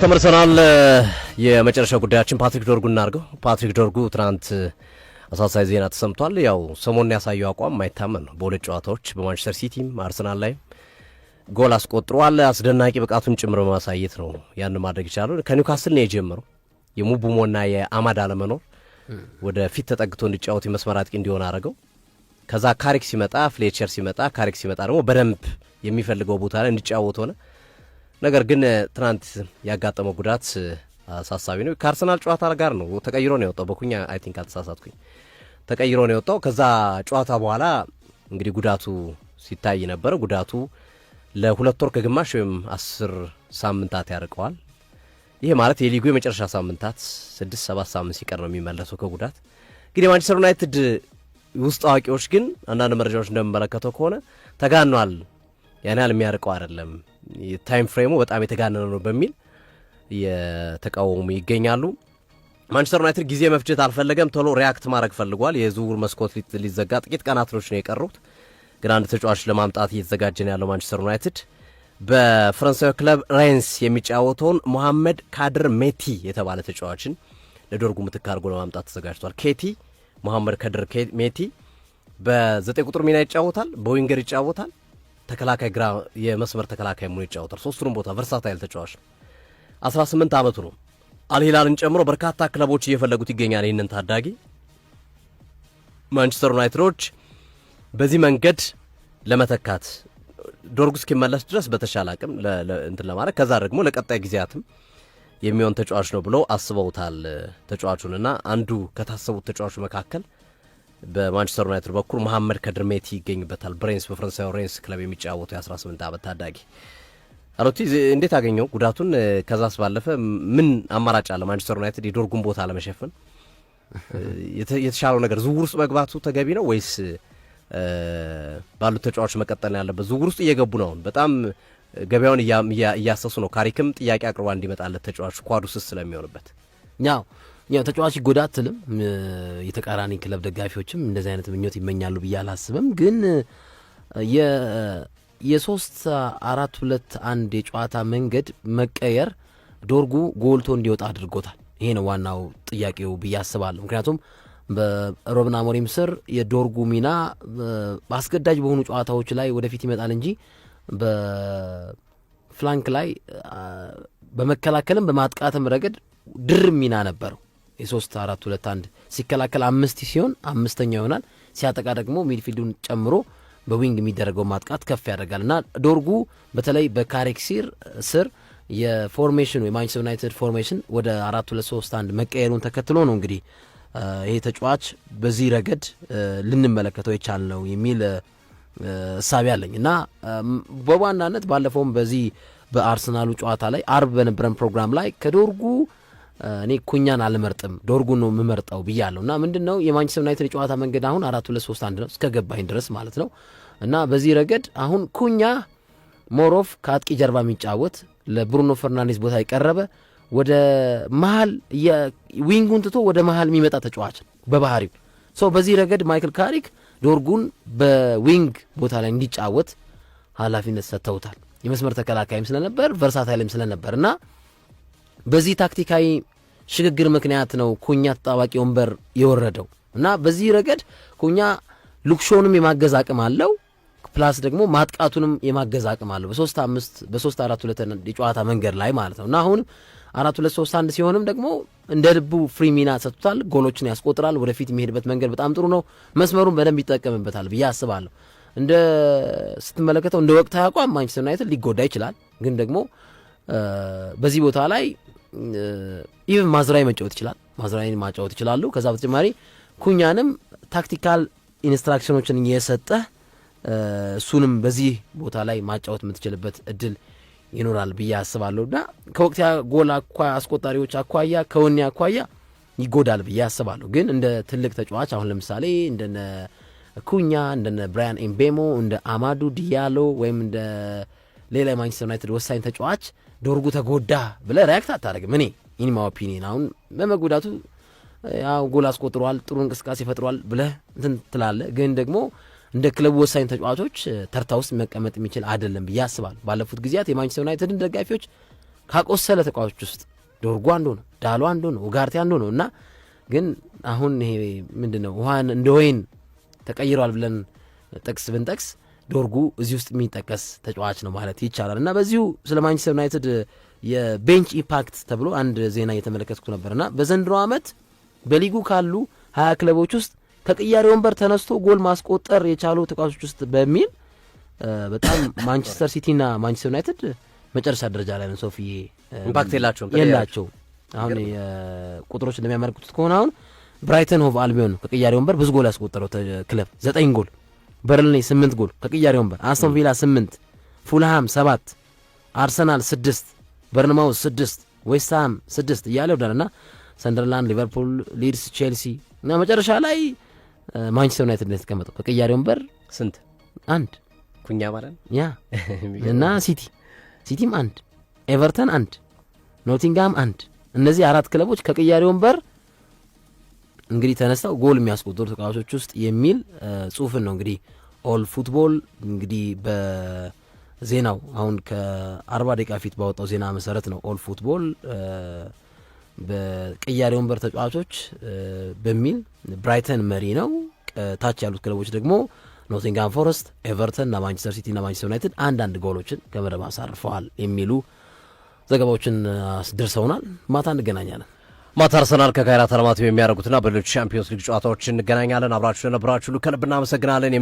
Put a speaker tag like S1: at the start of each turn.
S1: ተመርሰናል። የመጨረሻው ጉዳያችን ፓትሪክ ዶርጉን እናርገው። ፓትሪክ ዶርጉ ትናንት አሳሳይ ዜና ተሰምቷል። ያው ሰሞኑን ያሳየው አቋም ማይታመን ነው። በሁለት ጨዋታዎች በማንቸስተር ሲቲም አርሰናል ላይ ጎል አስቆጥሯል። አስደናቂ ብቃቱን ጭምር በማሳየት ነው ያን ማድረግ ይችላል። ከኒውካስል ነው የጀመረው። የሙቡሞና የአማድ አለመኖር ወደ ፊት ተጠግቶ እንዲጫወት የመስመር አጥቂ እንዲሆን አረገው። ከዛ ካሪክ ሲመጣ ፍሌቸር ሲመጣ ካሪክ ሲመጣ ደግሞ በደንብ የሚፈልገው ቦታ ላይ እንዲጫወት ሆነ። ነገር ግን ትናንት ያጋጠመው ጉዳት አሳሳቢ ነው። ከአርሰናል ጨዋታ ጋር ነው ተቀይሮ ነው የወጣው። በኩኛ አይ ቲንክ አልተሳሳትኩኝ ተቀይሮ ነው የወጣው። ከዛ ጨዋታ በኋላ እንግዲህ ጉዳቱ ሲታይ ነበር። ጉዳቱ ለሁለት ወር ከግማሽ ወይም 10 ሳምንታት ያርቀዋል። ይሄ ማለት የሊጉ የመጨረሻ ሳምንታት 6-7 ሳምንት ሲቀር ነው የሚመለሰው ከጉዳት። እንግዲህ ማንቸስተር ዩናይትድ ውስጥ አዋቂዎች ግን አንዳንድ መረጃዎች እንደምመለከተው ከሆነ ተጋኗል፣ ያን ያህል የሚያርቀው አይደለም፣ ታይም ፍሬሙ በጣም የተጋነነ ነው በሚል የተቃወሙ ይገኛሉ። ማንቸስተር ዩናይትድ ጊዜ መፍጀት አልፈለገም፣ ቶሎ ሪያክት ማድረግ ፈልጓል። የዝውውር መስኮት ሊዘጋ ጥቂት ቀናቶች ነው የቀሩት፣ ግን አንድ ተጫዋች ለማምጣት እየተዘጋጀ ነው ያለው ማንቸስተር ዩናይትድ። በፈረንሳዊ ክለብ ሬንስ የሚጫወተውን ሞሐመድ ካድር ሜቲ የተባለ ተጫዋችን ለዶርጉ ምትክ አድርጎ ለማምጣት ተዘጋጅቷል። ኬቲ ሞሐመድ ካድር ሜቲ በ9 ቁጥር ሚና ይጫወታል፣ በዊንገር ይጫወታል፣ ተከላካይ ግራ የመስመር ተከላካይ ሙሉ ይጫወታል። ሶስቱንም ቦታ ቨርሳታይል ተጫዋች ነው። 18 ዓመቱ ነው። አልሂላልን ጨምሮ በርካታ ክለቦች እየፈለጉት ይገኛል። ይህንን ታዳጊ ማንቸስተር ዩናይትዶች በዚህ መንገድ ለመተካት ዶርጉ እስኪመለስ ድረስ በተሻለ አቅም እንትን ለማድረግ ከዛ ደግሞ ለቀጣይ ጊዜያትም የሚሆን ተጫዋች ነው ብለው አስበውታል ተጫዋቹንና አንዱ ከታሰቡት ተጫዋቹ መካከል በማንቸስተር ዩናይትድ በኩል ሞሐመድ ካድር ሜቲ ይገኝበታል። ብሬንስ በፈረንሳዊ ሬንስ ክለብ የሚጫወተው የ18 ዓመት ታዳጊ አሎቲ እንዴት አገኘው ጉዳቱን? ከዛስ ባለፈ ምን አማራጭ አለ ማንቸስተር ዩናይትድ የዶርጉን ቦታ ለመሸፈን? የተሻለው ነገር ዝውውር ውስጥ መግባቱ ተገቢ ነው ወይስ ባሉት ተጫዋቾች መቀጠል ያለበት? ዝውውር ውስጥ እየገቡ ነው። በጣም ገበያውን እያሰሱ ነው። ካሪክም ጥያቄ አቅርባ እንዲመጣለት ተጫዋቹ ኳዱ ስስ ስለሚሆንበት
S2: ያው ተጫዋች ይጎዳት ትልም የተቃራኒ ክለብ ደጋፊዎችም እንደዚህ አይነት ምኞት ይመኛሉ ብዬ አላስብም። ግን የ3-4-2-1 የጨዋታ መንገድ መቀየር ዶርጉ ጎልቶ እንዲወጣ አድርጎታል። ይሄ ነው ዋናው ጥያቄው ብዬ አስባለሁ። ምክንያቱም በሮብን አሞሪም ስር የዶርጉ ሚና በአስገዳጅ በሆኑ ጨዋታዎች ላይ ወደፊት ይመጣል እንጂ በፍላንክ ላይ በመከላከልም በማጥቃትም ረገድ ድርብ ሚና ነበረው። የ3-4-2-1 ሲከላከል 5 ሲሆን 5ኛ ይሆናል፣ ሲያጠቃ ደግሞ ሚድፊልዱን ጨምሮ በዊንግ የሚደረገው ማጥቃት ከፍ ያደርጋል እና ዶርጉ በተለይ በካሪክ ስር የፎርሜሽኑ የማንቸስተር ዩናይትድ ፎርሜሽን ወደ 4-2-3-1 መቀየሩን ተከትሎ ነው እንግዲህ ይሄ ተጫዋች በዚህ ረገድ ልንመለከተው የቻልነው የሚል እሳቤ አለኝ እና በዋናነት ባለፈውም በዚህ በአርሰናሉ ጨዋታ ላይ አርብ በነበረን ፕሮግራም ላይ ከዶርጉ እኔ ኩኛን አልመርጥም ዶርጉን ነው የምመርጠው ብያለሁ እና ምንድነው የማንቸስተር ዩናይትድ የጨዋታ መንገድ አሁን 4-2-3-1 ነው እስከ ገባኝ ድረስ ማለት ነው እና በዚህ ረገድ አሁን ኩኛ ሞሮፍ ከአጥቂ ጀርባ የሚጫወት ለብሩኖ ፈርናንዴዝ ቦታ የቀረበ ወደ መሃል ዊንጉን ትቶ ወደ መሃል የሚመጣ ተጫዋች በባህሪው ሰው በዚህ ረገድ ማይክል ካሪክ ዶርጉን በዊንግ ቦታ ላይ እንዲጫወት ኃላፊነት ሰጥተውታል። የመስመር ተከላካይም ስለነበር ቨርሳታይልም ስለነበር እና በዚህ ታክቲካዊ ሽግግር ምክንያት ነው ኩኛ ተጣባቂ ወንበር የወረደው እና በዚህ ረገድ ኩኛ ሉክሾንም የማገዝ አቅም አለው፣ ፕላስ ደግሞ ማጥቃቱንም የማገዝ አቅም አለው በ3-4-2 የጨዋታ መንገድ ላይ ማለት ነው እና አሁን 4-2-3-1 ሲሆንም ደግሞ እንደ ልቡ ፍሪ ሚና ሰጥቷል። ጎሎችን ያስቆጥራል። ወደፊት የሚሄድበት መንገድ በጣም ጥሩ ነው። መስመሩን በደንብ ይጠቀምበታል ብዬ አስባለሁ። እንደ ስትመለከተው እንደ ወቅታዊ አቋም ማንቸስተር ዩናይትድ ሊጎዳ ይችላል፣ ግን ደግሞ በዚህ ቦታ ላይ ኢቭን ማዝራዊ መጫወት ይችላል። ማዝራዊን ማጫወት ይችላሉ። ከዛ በተጨማሪ ኩኛንም ታክቲካል ኢንስትራክሽኖችን እየሰጠ እሱንም በዚህ ቦታ ላይ ማጫወት የምትችልበት እድል ይኖራል ብዬ አስባለሁ እና ከወቅት ጎል አስቆጣሪዎች አኳያ ከወኔ አኳያ ይጎዳል ብዬ አስባለሁ። ግን እንደ ትልቅ ተጫዋች አሁን ለምሳሌ እንደነ ኩኛ እንደነ ብራያን ኤምቤሞ እንደ አማዱ ዲያሎ ወይም እንደ ሌላ የማንቸስተር ዩናይትድ ወሳኝ ተጫዋች ዶርጉ ተጎዳ ብለህ ሪያክት አታደርግም። እኔ ኢንማ ኦፒኒየን አሁን በመጎዳቱ ያው ጎል አስቆጥሯል፣ ጥሩ እንቅስቃሴ ፈጥሯል ብለህ እንትን ትላለህ። ግን ደግሞ እንደ ክለቡ ወሳኝ ተጫዋቾች ተርታ ውስጥ መቀመጥ የሚችል አይደለም ብዬ አስባለሁ። ባለፉት ጊዜያት የማንቸስተር ዩናይትድን ደጋፊዎች ካቆሰለ ተጫዋቾች ውስጥ ዶርጉ አንዱ ነው፣ ዳሎ አንዱ ነው፣ ኡጋርቴ አንዱ ነው እና ግን አሁን ይሄ ምንድነው ውሃን እንደ ወይን ተቀይሯል ብለን ጠቅስ ብንጠቅስ ዶርጉ እዚህ ውስጥ የሚጠቀስ ተጫዋች ነው ማለት ይቻላል። እና በዚሁ ስለ ማንቸስተር ዩናይትድ የቤንች ኢምፓክት ተብሎ አንድ ዜና እየተመለከትኩ ነበርና በዘንድሮ ዓመት በሊጉ ካሉ 20 ክለቦች ውስጥ ከቅያሬ ወንበር ተነስቶ ጎል ማስቆጠር የቻሉ ተጫዋቾች ውስጥ በሚል በጣም ማንቸስተር ሲቲና ማንቸስተር ዩናይትድ መጨረሻ ደረጃ ላይ ነው። ሶፊዬ
S1: ኢምፓክት
S2: የላቸው አሁን ቁጥሮች እንደሚያመለክቱት ከሆነ አሁን ብራይተን ሆቭ አልቢዮን ከቅያሬ ወንበር ብዙ ጎል ያስቆጠረው ክለብ 9 ጎል፣ በርንሌይ 8 ጎል ከቅያሬ ወንበር፣ አስቶን ቪላ 8፣ ፉልሃም 7፣ አርሰናል 6፣ በርንማውስ 6፣ ዌስትሃም 6 እያለ ይወዳልና ሰንደርላንድ፣ ሊቨርፑል፣ ሊድስ፣ ቼልሲ እና መጨረሻ ላይ ማንቸስተር ዩናይትድ ነው የተቀመጠው ከቅያሬ ወንበር
S1: ስንት አንድ ኩኛ ማለት
S2: ያ እና ሲቲም 1፣ ኤቨርተን 1፣ ኖቲንግሃም 1። እነዚህ 4 ክለቦች ከቅያሬ ወንበር እንግዲህ ተነስተው ጎል የሚያስቆጥሩ ተጫዋቾች ውስጥ የሚል ጽሁፍን ነው እንግዲህ ኦል ፉትቦል እንግዲህ በዜናው አሁን ከ40 ደቂቃ ፊት ባወጣው ዜና መሰረት ነው ኦል ፉትቦል በቅያሬ ወንበር ተጫዋቾች በሚል ብራይተን መሪ ነው። ታች ያሉት ክለቦች ደግሞ ኖቲንግሃም ፎረስት፣ ኤቨርተን እና ማንቸስተር ሲቲ እና ማንቸስተር ዩናይትድ አንዳንድ ጎሎችን ከመረብ አሳርፈዋል የሚሉ ዘገባዎችን አስደርሰውናል። ማታ እንገናኛለን።
S1: ማታ አርሰናል ከካይራት አልማቲ የሚያደርጉትና በሌሎች ቻምፒዮንስ ሊግ ጨዋታዎች እንገናኛለን። አብራችሁ ለነበራችሁ ከልብ እናመሰግናለን።